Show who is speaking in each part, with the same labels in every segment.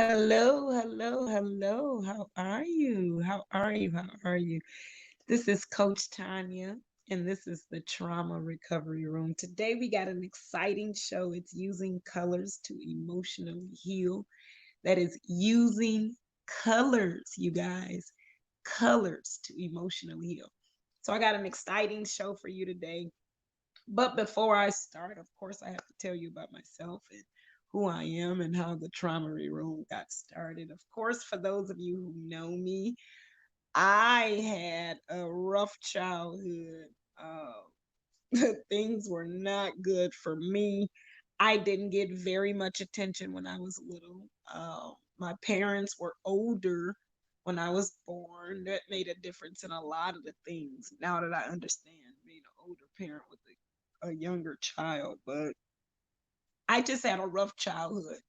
Speaker 1: Hello, hello, hello. How are you? How are you? How are you? This is Coach Tanya, and this is the Trauma Recovery Room. Today, we got an exciting show. It's using colors to emotionally heal. That is using colors, you guys, colors to emotionally heal. So, I got an exciting show for you today. But before I start, of course, I have to tell you about myself and who I am and how the Trauma Room got started. Of course, for those of you who know me, I had a rough childhood. Things were not good for me. I didn't get very much attention when I was little. My parents were older when I was born. That made a difference in a lot of the things. Now that I understand being an older parent with a younger child, but I just had a rough childhood.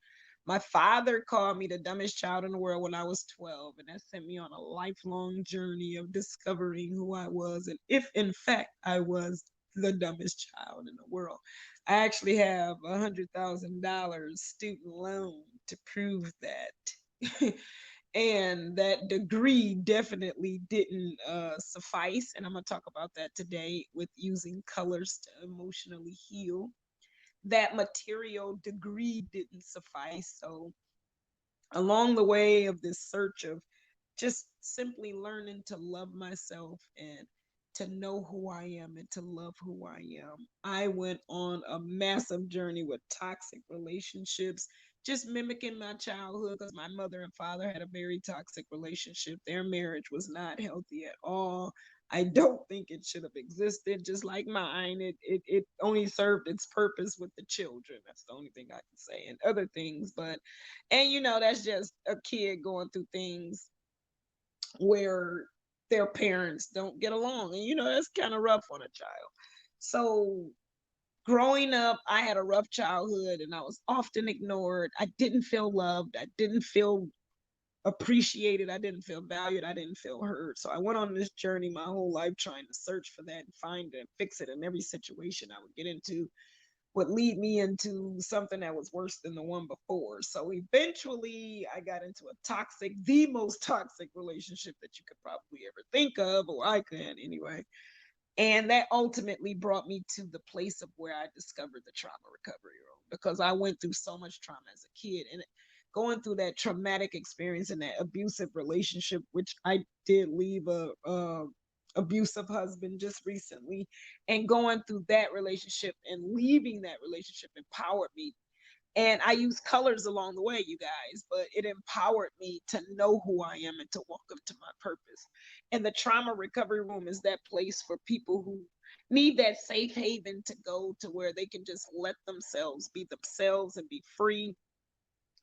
Speaker 1: My father called me the dumbest child in the world when I was 12, and that sent me on a lifelong journey of discovering who I was and if, in fact, I was the dumbest child in the world. I actually have $100,000 student loan to prove that. And that degree definitely didn't suffice. And I'm going to talk about that today with using colors to emotionally heal. That material degree didn't suffice. So, along the way of this search of just simply learning to love myself and to know who I am and to love who I am, I went on a massive journey with toxic relationships, just mimicking my childhood because my mother and father had a very toxic relationship. Their marriage was not healthy at all. I don't think it should have existed, just like mine. It only served its purpose with the children. That's the only thing I can say, and other things. But, and that's just a kid going through things where their parents don't get along. And that's kind of rough on a child. So growing up, I had a rough childhood and I was often ignored. I didn't feel loved. I didn't feel appreciated. I didn't feel valued. I didn't feel heard. So I went on this journey my whole life trying to search for that and find it and fix it in every situation I would get into would lead me into something that was worse than the one before. So eventually I got into the most toxic relationship that you could probably ever think of, or I can anyway. And that ultimately brought me to the place of where I discovered the trauma recovery room because I went through so much trauma as a kid and going through that traumatic experience in that abusive relationship, which I did leave a abusive husband just recently, and going through that relationship and leaving that relationship empowered me. And I use colors along the way, you guys, but it empowered me to know who I am and to walk up to my purpose. And the trauma recovery room is that place for people who need that safe haven to go to where they can just let themselves be themselves and be free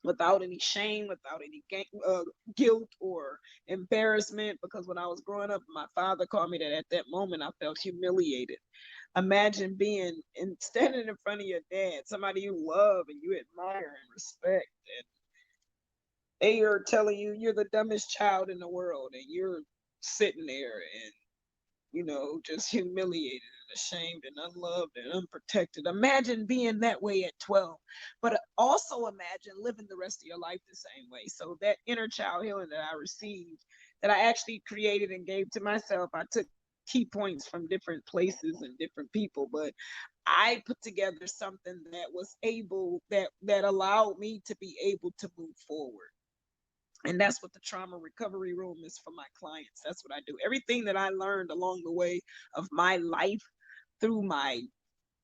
Speaker 1: without any shame, without any guilt or embarrassment. Because when I was growing up, my father called me that at that moment I felt humiliated. Imagine being and standing in front of your dad, somebody you love and you admire and respect, and they are telling you you're the dumbest child in the world, and you're sitting there and just humiliated and ashamed and unloved and unprotected. Imagine being that way at 12, but also imagine living the rest of your life the same way. So that inner child healing that I received, that I actually created and gave to myself, I took key points from different places and different people, but I put together something that was able that allowed me to be able to move forward. And that's what the trauma recovery room is for my clients. That's what I do. Everything that I learned along the way of my life, through my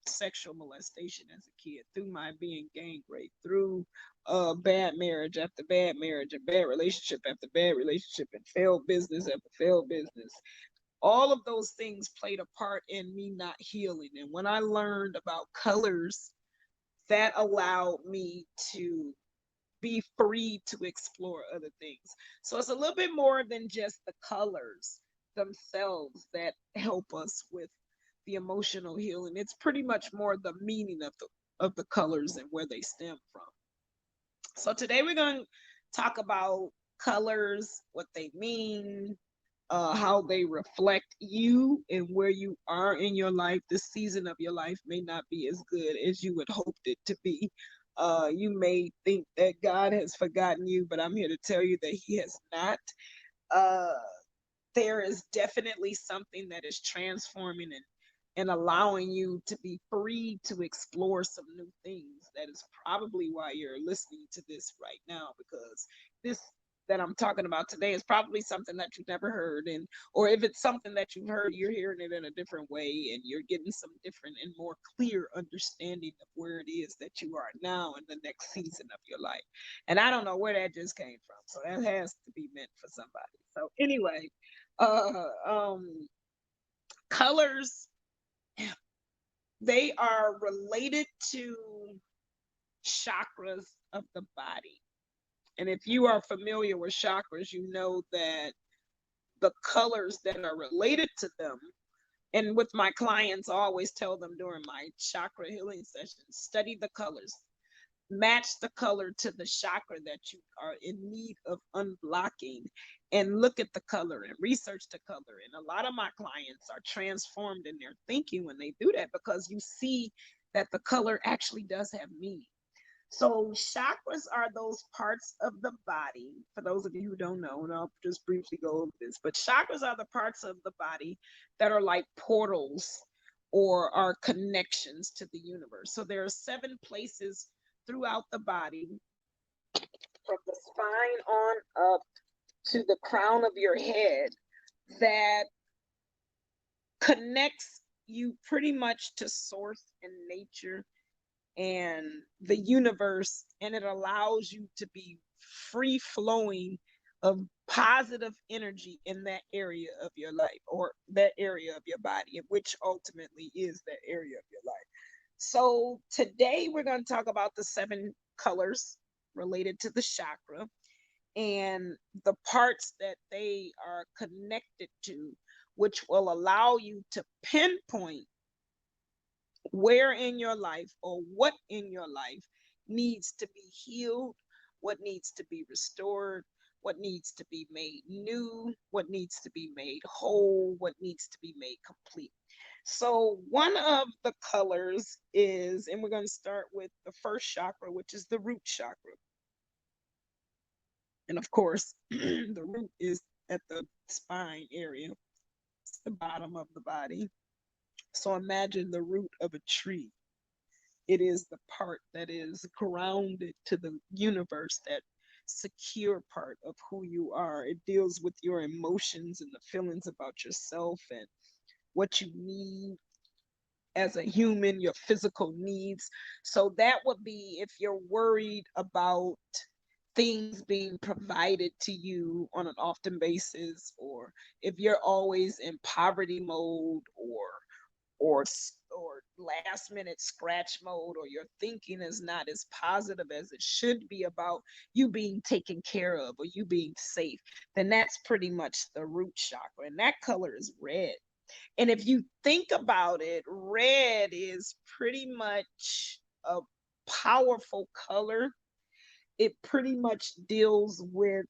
Speaker 1: sexual molestation as a kid, through my being gang raped, through bad marriage after bad marriage, and bad relationship after bad relationship, and failed business after failed business. All of those things played a part in me not healing. And when I learned about colors, that allowed me to be free to explore other things. So it's a little bit more than just the colors themselves that help us with the emotional healing. It's pretty much more the meaning of the colors and where they stem from. So today we're going to talk about colors, what they mean, how they reflect you and where you are in your life. This season of your life may not be as good as you had hoped it to be, You may think that God has forgotten you, but I'm here to tell you that He has not. Uh, there is definitely something that is transforming and allowing you to be free to explore some new things. That is probably why you're listening to this right now, because this that I'm talking about today is probably something that you've never heard, and or if it's something that you've heard, you're hearing it in a different way, and you're getting some different and more clear understanding of where it is that you are now in the next season of your life. And I don't know where that just came from, so that has to be meant for somebody. So anyway, uh um colors, they are related to chakras of the body. And if you are familiar with chakras, you know that the colors that are related to them, and with my clients, I always tell them during my chakra healing sessions, study the colors, match the color to the chakra that you are in need of unblocking, and look at the color and research the color. And a lot of my clients are transformed in their thinking when they do that, because you see that the color actually does have meaning. So chakras are those parts of the body. For those of you who don't know, and I'll just briefly go over this, but chakras are the parts of the body that are like portals or are connections to the universe. So there are 7 places throughout the body, from the spine on up to the crown of your head, that connects you pretty much to source and nature and the universe, and it allows you to be free flowing of positive energy in that area of your life, or that area of your body, which ultimately is that area of your life. So today we're going to talk about the 7 colors related to the chakra and the parts that they are connected to, which will allow you to pinpoint where in your life or what in your life needs to be healed, what needs to be restored, what needs to be made new, what needs to be made whole, what needs to be made complete. So, one of the colors is, and we're going to start with the first chakra, which is the root chakra. And of course, the root is at the spine area, it's the bottom of the body. So, imagine the root of a tree. It is the part that is grounded to the universe, that secure part of who you are. It deals with your emotions and the feelings about yourself and what you need as a human, your physical needs. So that would be if you're worried about things being provided to you on an often basis, or if you're always in poverty mode, or or last minute scratch mode, or your thinking is not as positive as it should be about you being taken care of or you being safe, then that's pretty much the root chakra, and that color is red. And if you think about it, red is pretty much a powerful color. It pretty much deals with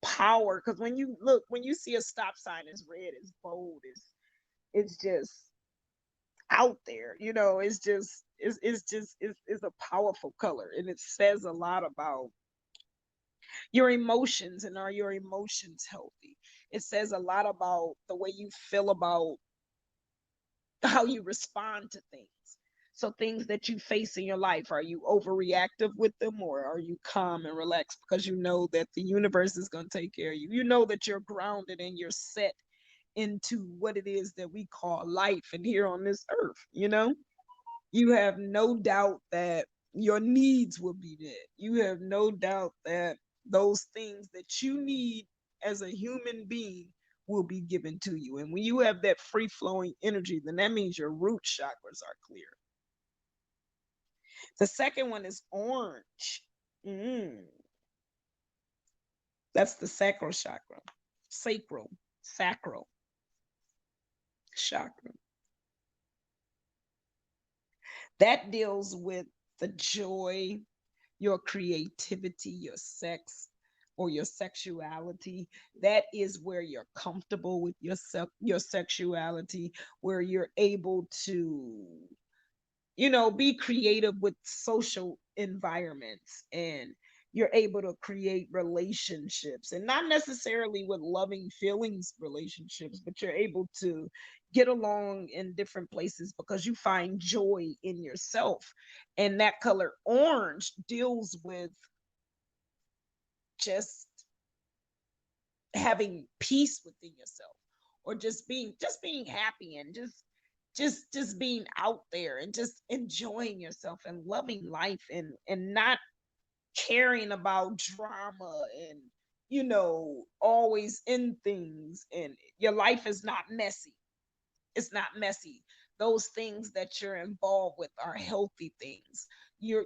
Speaker 1: power, because when you see a stop sign, it's red, it's bold, it's just out there, it's a powerful color, and it says a lot about your emotions, and are your emotions healthy. It says a lot about the way you feel about how you respond to things. So things that you face in your life, are you overreactive with them, or are you calm and relaxed because you know that the universe is going to take care of you? You know that you're grounded and you're set into what it is that we call life and here on this earth, you have no doubt that your needs will be met. You have no doubt that those things that you need as a human being will be given to you. And when you have that free flowing energy, then that means your root chakras are clear. The second one is orange. Mm. That's the sacral chakra. Sacral chakra. That deals with the joy, your creativity, your sex, or your sexuality. That is where you're comfortable with yourself, your sexuality, where you're able to, be creative with social environments, and you're able to create relationships, and not necessarily with loving feelings relationships, but you're able to get along in different places because you find joy in yourself. And that color orange deals with just having peace within yourself, or just being happy, and just being out there and just enjoying yourself and loving life, and not caring about drama, and always in things, and your life is not messy. It's not messy. Those things that you're involved with are healthy things. You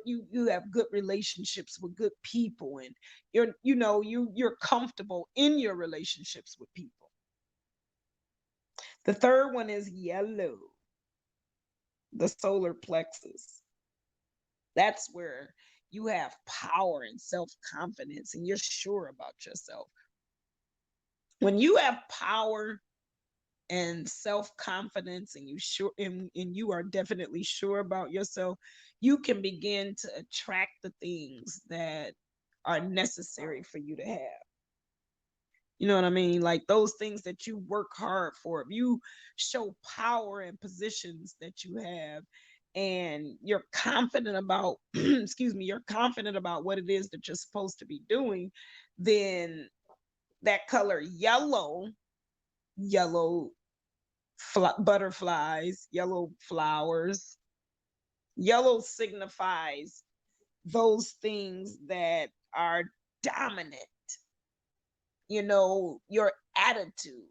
Speaker 1: have good relationships with good people, and you're comfortable in your relationships with people. The third one is yellow, the solar plexus. That's where you have power and self-confidence, and you're sure about yourself. When you have power and self-confidence, and you are definitely sure about yourself, you can begin to attract the things that are necessary for you to have. You know what I mean? Like those things that you work hard for. If you show power in positions that you have, and you're confident about excuse me, you're confident about what it is that you're supposed to be doing, then that color yellow, yellow butterflies, yellow flowers. Yellow signifies those things that are dominant. Your attitude,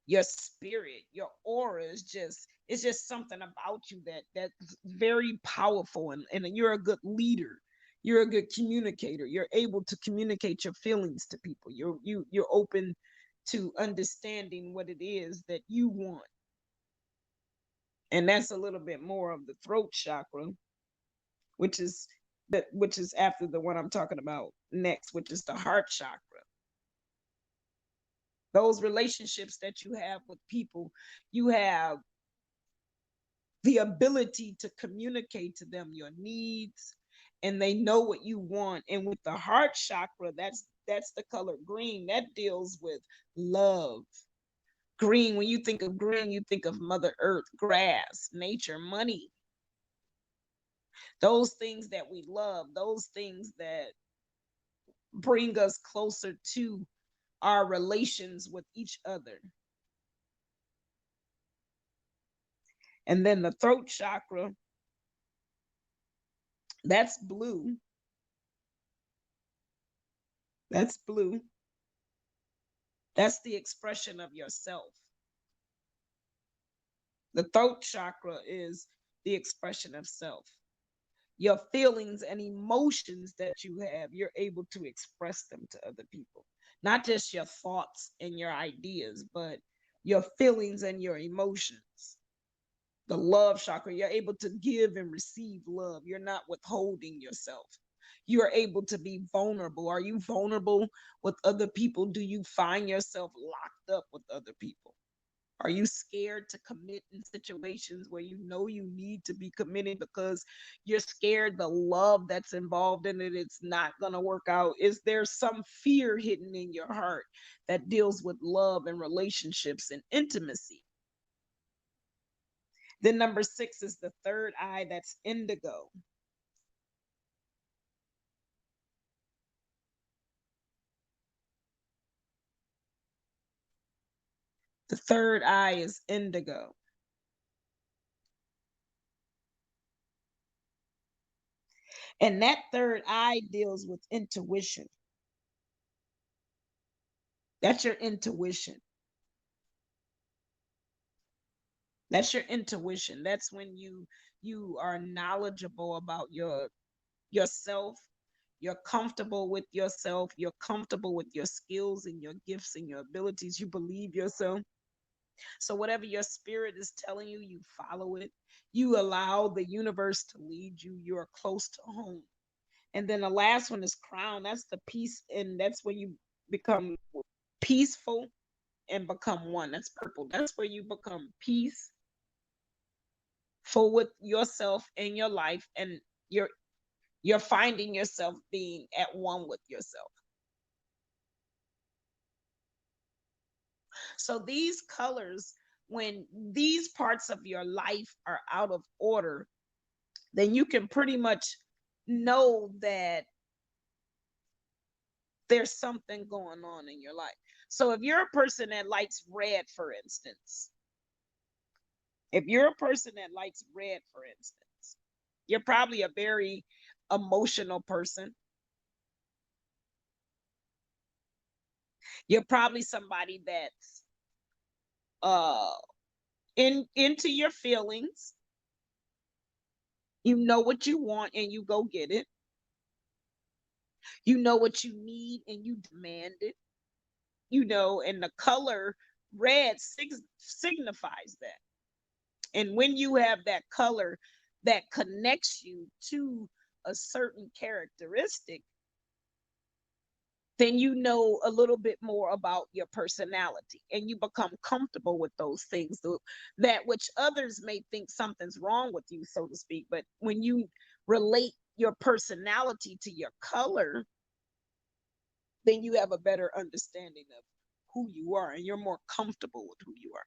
Speaker 1: your spirit, your aura is just, it's just something about you that's very powerful, and you're a good leader. You're a good communicator. You're able to communicate your feelings to people. You're open to understanding what it is that you want. And that's a little bit more of the throat chakra, which is after the one I'm talking about next, which is the heart chakra. Those relationships that you have with people, you have the ability to communicate to them your needs, and they know what you want. And with the heart chakra, that's the color green. That deals with love. Green, when you think of green, you think of Mother Earth, grass, nature, money. Those things that we love, those things that bring us closer to our relations with each other. And then the throat chakra, that's blue. That's blue. That's the expression of yourself. The throat chakra is the expression of self. Your feelings and emotions that you have, you're able to express them to other people. Not just your thoughts and your ideas, but your feelings and your emotions. The love chakra, you're able to give and receive love. You're not withholding yourself. You are able to be vulnerable. Are you vulnerable with other people? Do you find yourself locked up with other people? Are you scared to commit in situations where you know you need to be committed because you're scared the love that's involved in it, it's not going to work out? Is there some fear hidden in your heart that deals with love and relationships and intimacy? Then number 6 is the third eye, that's indigo. The third eye is indigo. And that third eye deals with intuition. That's your intuition. That's your intuition. That's when you are knowledgeable about yourself. You're comfortable with yourself. You're comfortable with your skills and your gifts and your abilities. You believe yourself. So whatever your spirit is telling you, you follow it. You allow the universe to lead you. You're close to home. And then the last one is crown. That's the peace, and that's when you become peaceful and become one. That's purple. That's where you become peaceful with yourself and your life, and you're You're finding yourself being at one with yourself. So these colors, when these parts of your life are out of order, then you can pretty much know that there's something going on in your life. So if you're a person that likes red, for instance, if you're a person that likes red, for instance, you're probably a very emotional person. You're probably somebody that's into your feelings. You know what you want and you go get it. You know what you need and you demand it. And the color red signifies that. And when you have that color that connects you to a certain characteristic, then you know a little bit more about your personality and you become comfortable with those things that which others may think something's wrong with you, so to speak. But when you relate your personality to your color, then you have a better understanding of who you are and you're more comfortable with who you are.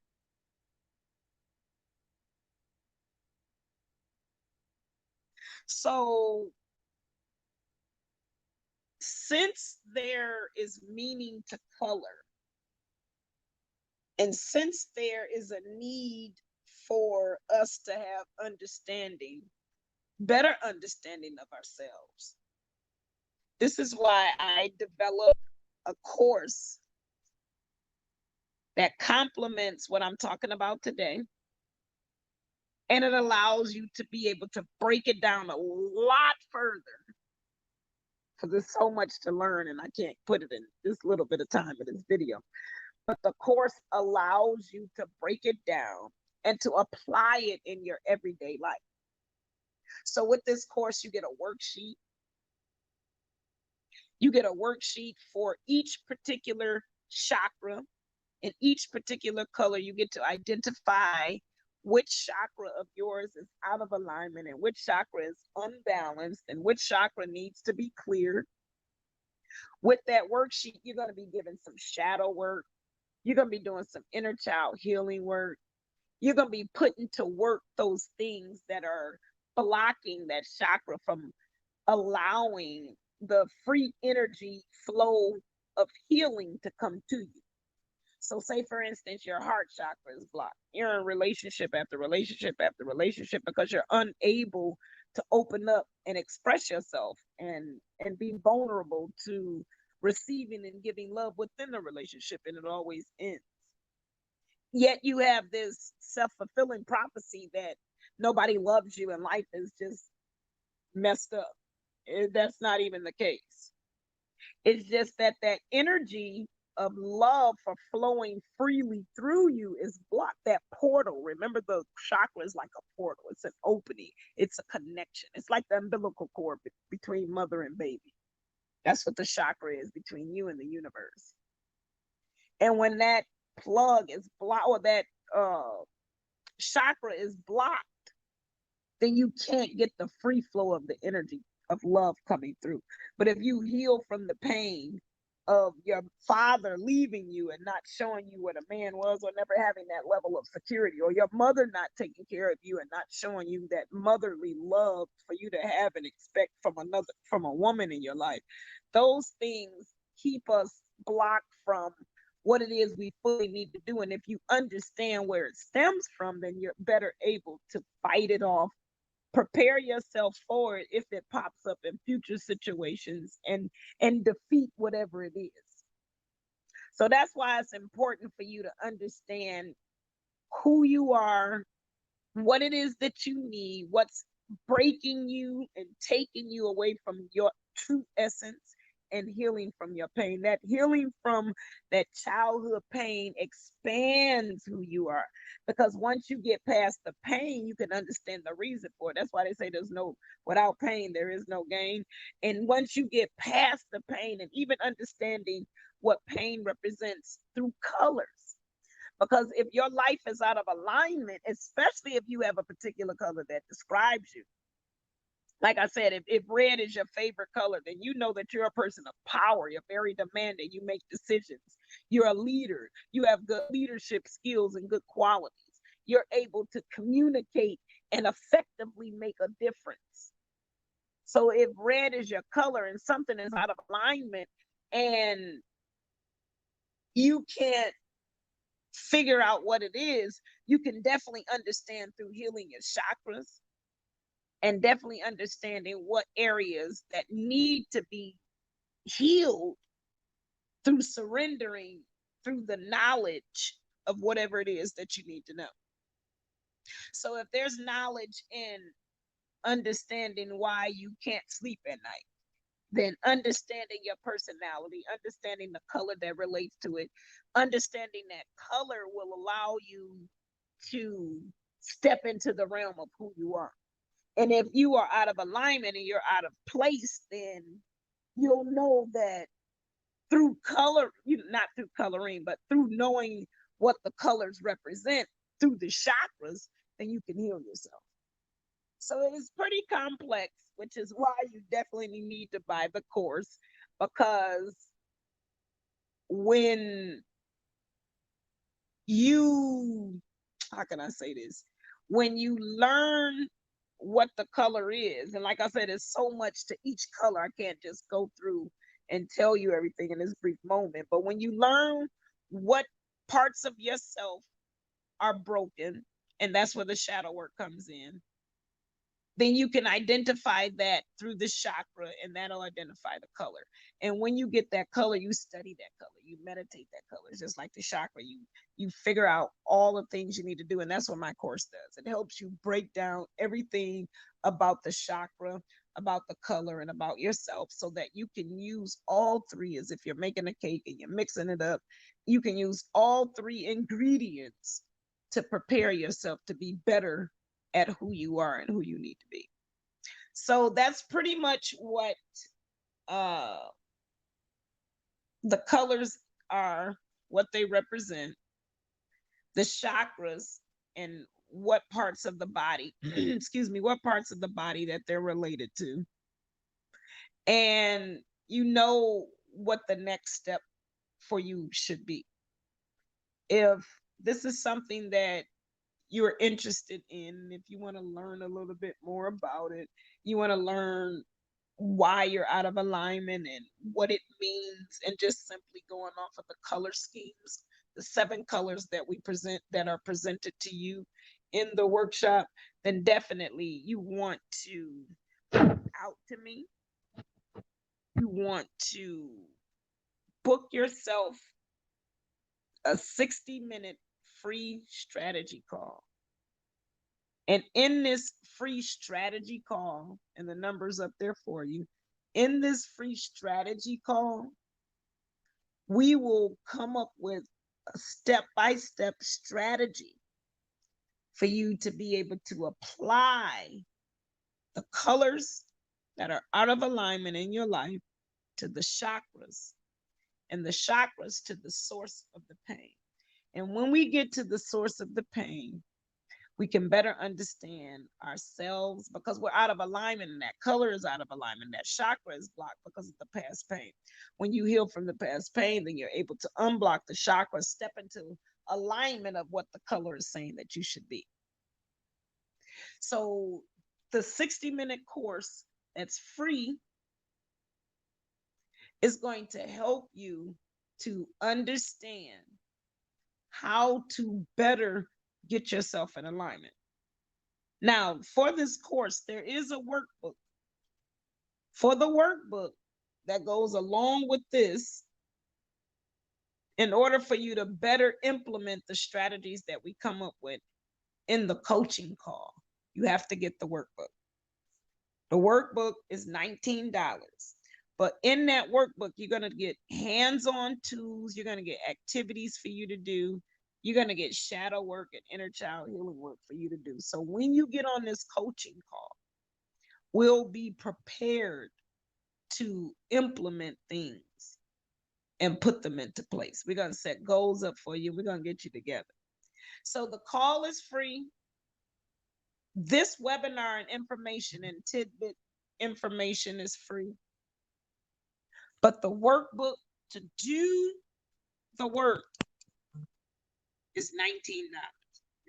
Speaker 1: So since there is meaning to color, and since there is a need for us to have understanding, better understanding of ourselves, this is why I developed a course that complements what I'm talking about today. And it allows you to be able to break it down a lot further, because there's so much to learn and I can't put it in this little bit of time in this video. But the course allows you to break it down and to apply it in your everyday life. So with this course, you get a worksheet. You get a worksheet for each particular chakra and each particular color. You get to identify which chakra of yours is out of alignment and which chakra is unbalanced and which chakra needs to be cleared. With that worksheet, you're going to be given some shadow work. You're going to be doing some inner child healing work. You're going to be putting to work those things that are blocking that chakra from allowing the free energy flow of healing to come to you. So say, for instance, your heart chakra is blocked. You're in relationship after relationship after relationship because you're unable to open up and express yourself and be vulnerable to receiving and giving love within the relationship, and it always ends. Yet you have this self-fulfilling prophecy that nobody loves you and life is just messed up. That's not even the case. It's just that that energy of love for flowing freely through you is blocked. That portal, remember, the chakra is like a portal. It's an opening. It's a connection. It's like the umbilical cord between mother and baby. That's what the chakra is, between you and the universe. And when that plug is blocked, or that chakra is blocked, then you can't get the free flow of the energy of love coming through. But if you heal from the pain of your father leaving you and not showing you what a man was, or never having that level of security, or your mother not taking care of you and not showing you that motherly love for you to have and expect from a woman in your life, those things keep us blocked from what it is we fully need to do. And if you understand where it stems from, then you're better able to fight it off, prepare yourself for it if it pops up in future situations, and defeat whatever it is. So that's why it's important for you to understand who you are, what it is that you need, what's breaking you and taking you away from your true essence, and healing from your pain. That healing from that childhood pain expands who you are, because once you get past the pain, you can understand the reason for it. That's why they say without pain, there is no gain. And once you get past the pain and even understanding what pain represents through colors, because if your life is out of alignment, especially if you have a particular color that describes you, Like I said, if red is your favorite color, then you know that you're a person of power. You're very demanding. You make decisions. You're a leader. You have good leadership skills and good qualities. You're able to communicate and effectively make a difference. So if red is your color and something is out of alignment and you can't figure out what it is, you can definitely understand through healing your chakras and definitely understanding what areas that need to be healed through surrendering, through the knowledge of whatever it is that you need to know. So if there's knowledge in understanding why you can't sleep at night, then understanding your personality, understanding the color that relates to it, understanding that color will allow you to step into the realm of who you are. And if you are out of alignment and you're out of place, then you'll know that through color, not through coloring, but through knowing what the colors represent through the chakras, then you can heal yourself. So it is pretty complex, which is why you definitely need to buy the course, because when you, how can I say this? When you learn what the color is, and like I said, there's so much to each color, I can't just go through and tell you everything in this brief moment. But when you learn what parts of yourself are broken, and that's where the shadow work comes in, then you can identify that through the chakra, and that'll identify the color. And when you get that color, you study that color, you meditate that color. It's just like the chakra. You figure out all the things you need to do, and that's what my course does. It helps you break down everything about the chakra, about the color, and about yourself, so that you can use all three. As if you're making a cake and you're mixing it up, you can use all three ingredients to prepare yourself to be better at who you are and who you need to be. So that's pretty much what uh, the colors are, what they represent, the chakras, and what parts of the body, excuse me, what parts of the body that they're related to. And you know what the next step for you should be. If this is something that you're interested in, if you want to learn a little bit more about it, you want to learn why you're out of alignment and what it means, and just simply going off of the color schemes, the 7 colors that we present, that are presented to you in the workshop, then definitely you want to reach out to me. You want to book yourself a 60-minute free strategy call. And in this free strategy call, and the number's up there for you, in this free strategy call, we will come up with a step-by-step strategy for you to be able to apply the colors that are out of alignment in your life to the chakras, and the chakras to the source of the pain. And when we get to the source of the pain, we can better understand ourselves, because we're out of alignment, and that color is out of alignment. That chakra is blocked because of the past pain. When you heal from the past pain, then you're able to unblock the chakra, step into alignment of what the color is saying that you should be. So the 60-minute course that's free is going to help you to understand how to better get yourself in alignment. Now, for this course, there is a workbook. For the workbook that goes along with this, in order for you to better implement the strategies that we come up with in the coaching call, you have to get the workbook. The workbook is $19. But in that workbook, you're going to get hands-on tools. You're going to get activities for you to do. You're going to get shadow work and inner child healing work for you to do. So when you get on this coaching call, we'll be prepared to implement things and put them into place. We're going to set goals up for you. We're going to get you together. So the call is free. This webinar and information and tidbit information is free. But the workbook to do the work is $19.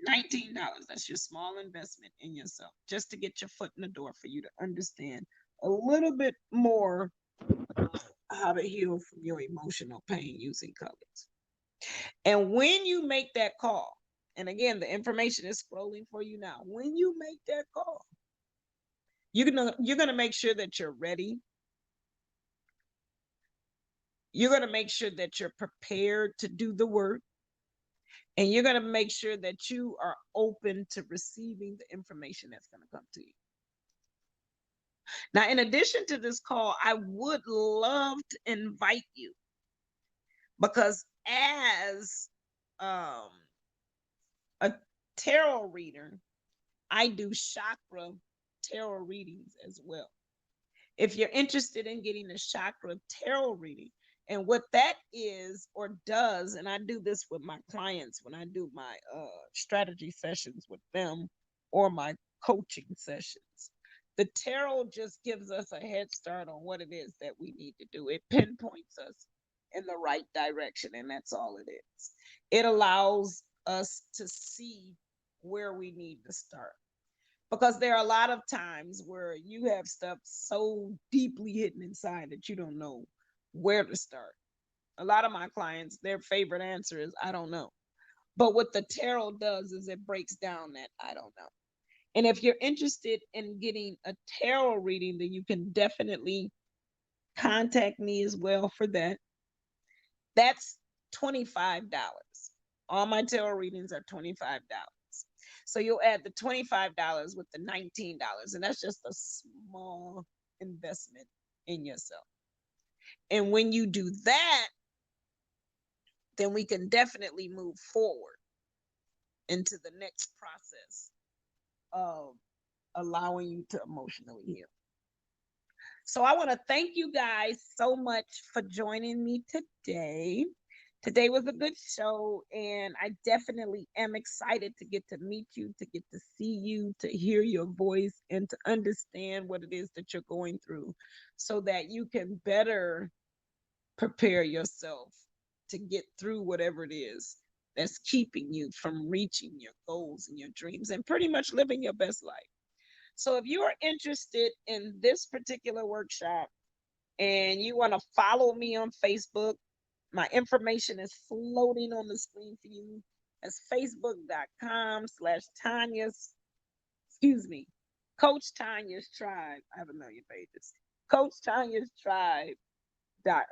Speaker 1: $19. That's your small investment in yourself, just to get your foot in the door for you to understand a little bit more how to heal from your emotional pain using colors. And when you make that call, and again, the information is scrolling for you now. When you make that call, you're gonna make sure that you're ready. You're gonna make sure that you're prepared to do the work, and you're gonna make sure that you are open to receiving the information that's gonna come to you. Now, in addition to this call, I would love to invite you, because as um, a tarot reader, I do chakra tarot readings as well. If you're interested in getting a chakra tarot reading, and what that is or does, and I do this with my clients when I do my strategy sessions with them or my coaching sessions. The tarot just gives us a head start on what it is that we need to do. It pinpoints us in the right direction, and that's all it is. It allows us to see where we need to start, because there are a lot of times where you have stuff so deeply hidden inside that you don't know where to start. A lot of my clients, their favorite answer is, I don't know. But what the tarot does is it breaks down that I don't know. And if you're interested in getting a tarot reading, then you can definitely contact me as well for that. That's $25. All my tarot readings are $25. So you'll add the $25 with the $19, and that's just a small investment in yourself. And when you do that, then we can definitely move forward into the next process of allowing you to emotionally heal. So I want to thank you guys so much for joining me today. Today was a good show, and I definitely am excited to get to meet you, to get to see you, to hear your voice, and to understand what it is that you're going through so that you can better prepare yourself to get through whatever it is that's keeping you from reaching your goals and your dreams and pretty much living your best life. So if you are interested in this particular workshop and you want to follow me on Facebook, my information is floating on the screen for you. It's facebook.com/Tanya's, excuse me, Coach Tanya's Tribe. I have a million pages. Coach Tanya's Tribe .com.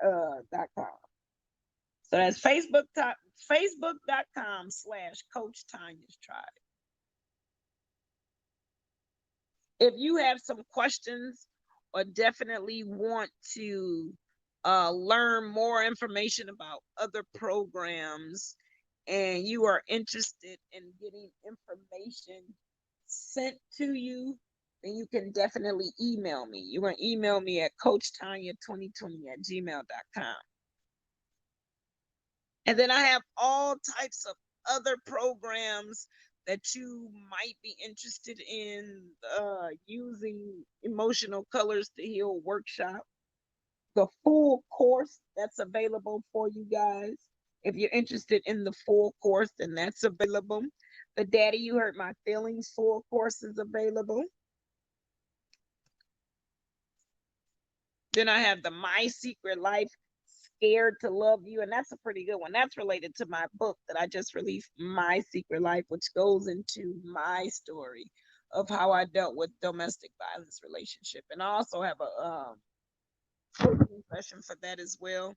Speaker 1: So that's facebook.com/Coach Tanya's Tribe. If you have some questions or definitely want to learn more information about other programs, and you are interested in getting information sent to you, then you can definitely email me. You can email me at coachtanya2020@gmail.com. And then I have all types of other programs that you might be interested in, using emotional colors to heal workshop. The full course that's available for you guys. If you're interested in the full course, then that's available. The Daddy You Hurt My Feelings full course is available. Then I have the My Secret Life, Scared to Love You, and that's a pretty good one. That's related to my book that I just released, My Secret Life, which goes into my story of how I dealt with domestic violence relationship. And I also have a coaching session for that as well.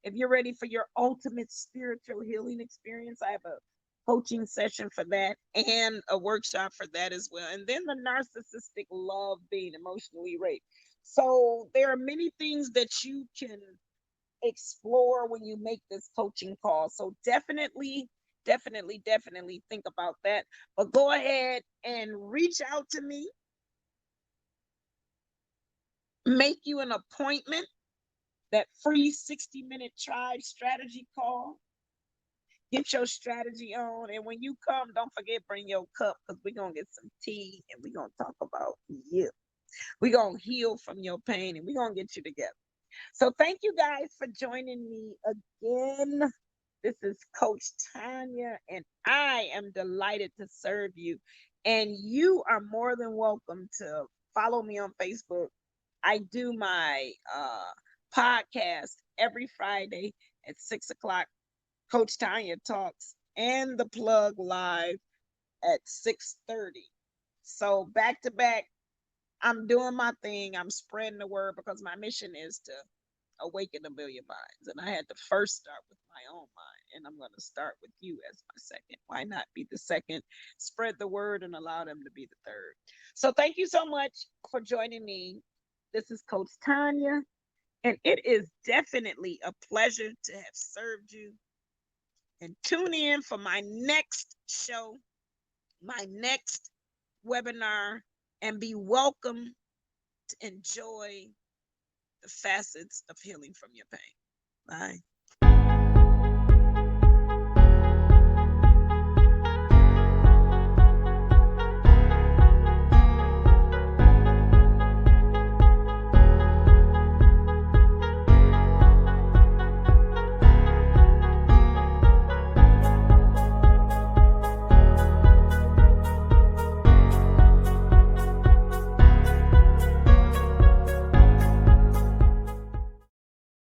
Speaker 1: If you're ready for your ultimate spiritual healing experience, I have a coaching session for that and a workshop for that as well. And then the narcissistic love being emotionally raped. So there are many things that you can explore when you make this coaching call. So definitely think about that. But go ahead and reach out to me. Make you an appointment, that free 60-minute tribe strategy call. Get your strategy on. And when you come, don't forget, bring your cup, because we're going to get some tea and we're going to talk about you. We're going to heal from your pain and we're going to get you together. So thank you guys for joining me again. This is Coach Tanya, and I am delighted to serve you. And you are more than welcome to follow me on Facebook. I do my podcast every Friday at 6 o'clock. Coach Tanya Talks, and the Plug Live at 6:30. So back to back, I'm doing my thing. I'm spreading the word because my mission is to awaken a billion minds. And I had to first start with my own mind. And I'm going to start with you as my second. Why not be the second? Spread the word and allow them to be the third. So thank you so much for joining me. This is Coach Tanya. And it is definitely a pleasure to have served you. And tune in for my next show, my next webinar, and be welcome to enjoy the facets of healing from your pain. Bye.